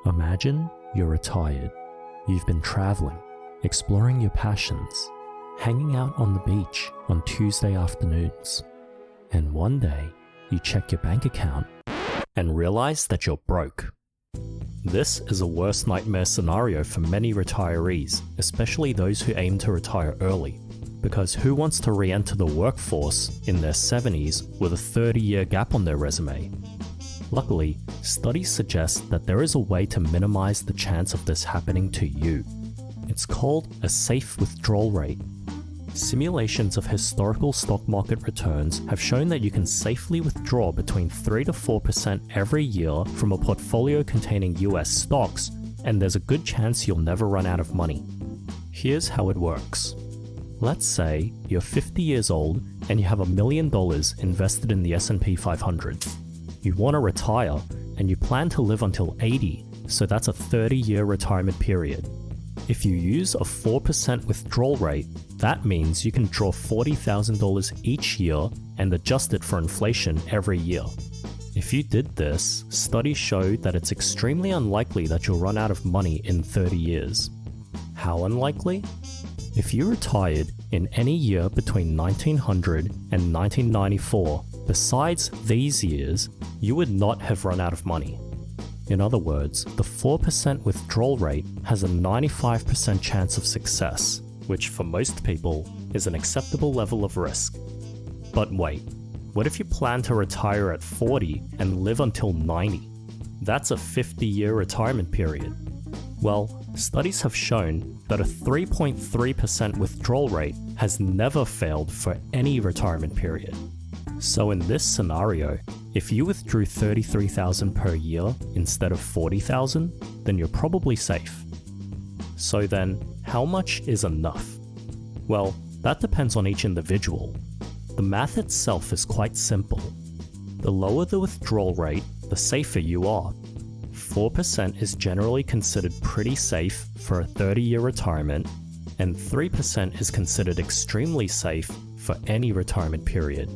Imagine you're retired. You've been traveling, exploring your passions, hanging out on the beach on Tuesday afternoons. And one day, you check your bank account and realize that you're broke. This is a worst nightmare scenario for many retirees, especially those who aim to retire early. Because who wants to re-enter the workforce in their 70s with a 30-year gap on their resume? Luckily, studies suggest that there is a way to minimize the chance of this happening to you. It's called a safe withdrawal rate. Simulations of historical stock market returns have shown that you can safely withdraw between 3 to 4% every year from a portfolio containing US stocks, and there's a good chance you'll never run out of money. Here's how it works. Let's say you're 50 years old and you have $1 million invested in the S&P 500. You want to retire and you plan to live until 80, so that's a 30-year retirement period. If you use a 4% withdrawal rate, that means you can draw $40,000 each year and adjust it for inflation every year. If you did this, studies show that it's extremely unlikely that you'll run out of money in 30 years. How unlikely? If you retired in any year between 1900 and 1994, besides these years, you would not have run out of money. In other words, the 4% withdrawal rate has a 95% chance of success, which for most people is an acceptable level of risk. But wait, what if you plan to retire at 40 and live until 90? That's a 50-year retirement period. Well, studies have shown that a 3.3% withdrawal rate has never failed for any retirement period. So in this scenario, if you withdrew $33,000 per year instead of $40,000, then you're probably safe. So then, how much is enough? Well, that depends on each individual. The math itself is quite simple. The lower the withdrawal rate, the safer you are. 4% is generally considered pretty safe for a 30-year retirement, and 3% is considered extremely safe for any retirement period.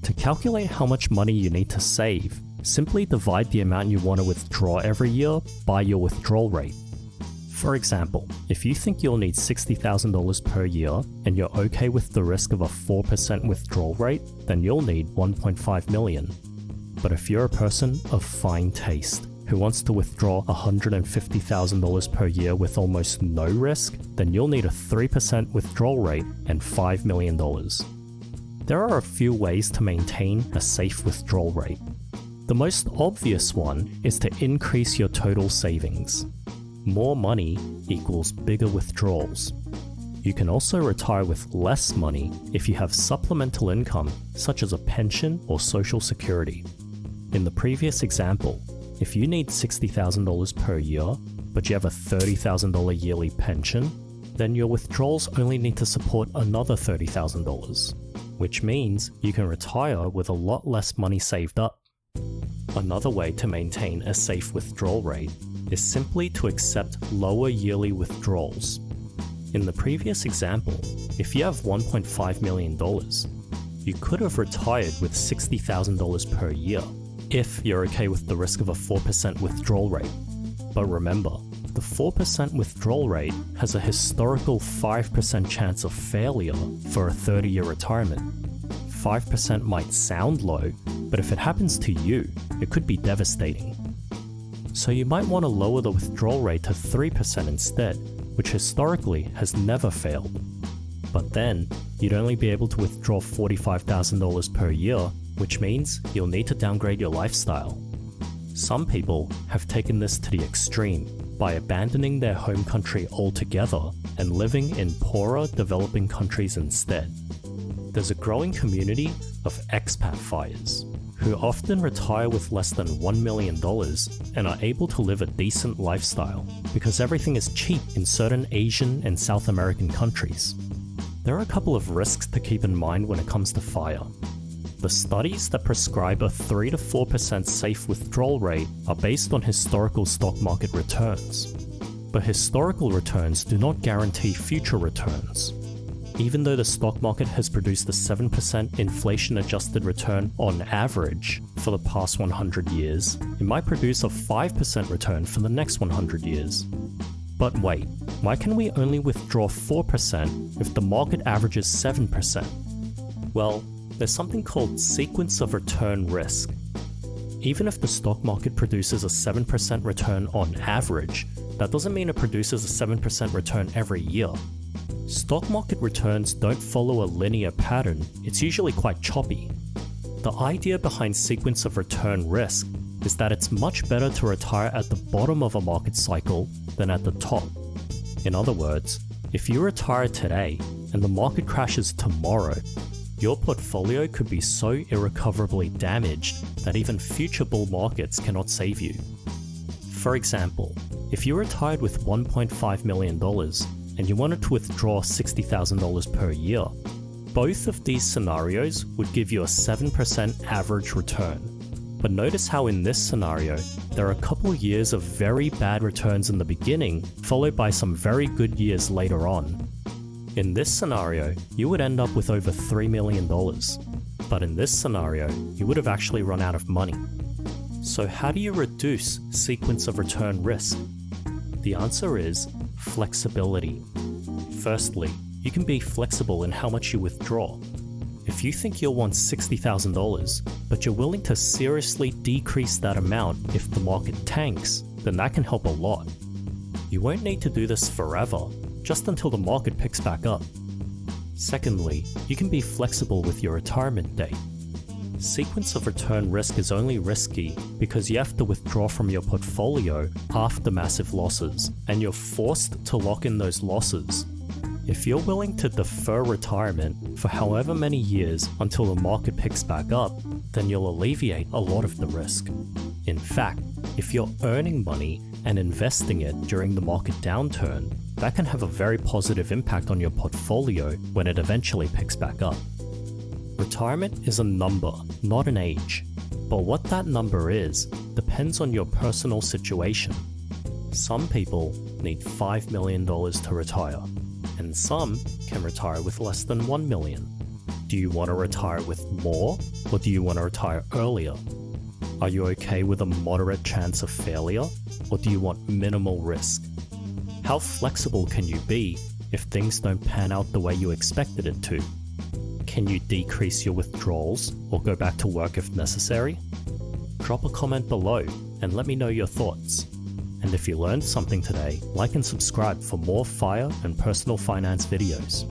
To calculate how much money you need to save, simply divide the amount you want to withdraw every year by your withdrawal rate. For example, if you think you'll need $60,000 per year and you're okay with the risk of a 4% withdrawal rate, then you'll need $1.5 million. But if you're a person of fine taste who wants to withdraw $150,000 per year with almost no risk, then you'll need a 3% withdrawal rate and $5 million. There are a few ways to maintain a safe withdrawal rate. The most obvious one is to increase your total savings. More money equals bigger withdrawals. You can also retire with less money if you have supplemental income such as a pension or social security. In the previous example, if you need $60,000 per year, but you have a $30,000 yearly pension, then your withdrawals only need to support another $30,000. Which means you can retire with a lot less money saved up. Another way to maintain a safe withdrawal rate is simply to accept lower yearly withdrawals. In the previous example, if you have $1.5 million, you could have retired with $60,000 per year if you're okay with the risk of a 4% withdrawal rate. But remember, the 4% withdrawal rate has a historical 5% chance of failure for a 30-year retirement. 5% might sound low, but if it happens to you, it could be devastating. So you might want to lower the withdrawal rate to 3% instead, which historically has never failed. But then, you'd only be able to withdraw $45,000 per year, which means you'll need to downgrade your lifestyle. Some people have taken this to the extreme by abandoning their home country altogether and living in poorer developing countries instead. There's a growing community of expat fires who often retire with less than $1 million and are able to live a decent lifestyle because everything is cheap in certain Asian and South American countries. There are a couple of risks to keep in mind when it comes to FIRE. The studies that prescribe a 3 to 4% safe withdrawal rate are based on historical stock market returns. But historical returns do not guarantee future returns. even though the stock market has produced a 7% inflation-adjusted return on average for the past 100 years, it might produce a 5% return for the next 100 years. But wait, why can we only withdraw 4% if the market averages 7%? Well, there's something called sequence of return risk. Even if the stock market produces a 7% return on average, that doesn't mean it produces a 7% return every year. Stock market returns don't follow a linear pattern, it's usually quite choppy. The idea behind sequence of return risk is that it's much better to retire at the bottom of a market cycle than at the top. In other words, if you retire today and the market crashes tomorrow, your portfolio could be so irrecoverably damaged that even future bull markets cannot save you. For example, if you retired with $1.5 million and you wanted to withdraw $60,000 per year, both of these scenarios would give you a 7% average return. But notice how in this scenario, there are a couple years of very bad returns in the beginning, followed by some very good years later on. In this scenario, you would end up with over $3 million. But in this scenario, you would have actually run out of money. So how do you reduce sequence of return risk? The answer is flexibility. Firstly, you can be flexible in how much you withdraw. If you think you'll want $60,000, but you're willing to seriously decrease that amount if the market tanks, then that can help a lot. You won't need to do this forever, just until the market picks back up. Secondly, you can be flexible with your retirement date. Sequence of return risk is only risky because you have to withdraw from your portfolio after massive losses, and you're forced to lock in those losses. If you're willing to defer retirement for however many years until the market picks back up, then you'll alleviate a lot of the risk. In fact, if you're earning money and investing it during the market downturn, that can have a very positive impact on your portfolio when it eventually picks back up. Retirement is a number, not an age. But what that number is depends on your personal situation. Some people need $5 million to retire, and some can retire with less than $1 million. Do you want to retire with more, or do you want to retire earlier? Are you okay with a moderate chance of failure, or do you want minimal risk? How flexible can you be if things don't pan out the way you expected it to? Can you decrease your withdrawals or go back to work if necessary? Drop a comment below and let me know your thoughts. And if you learned something today, like and subscribe for more FIRE and personal finance videos.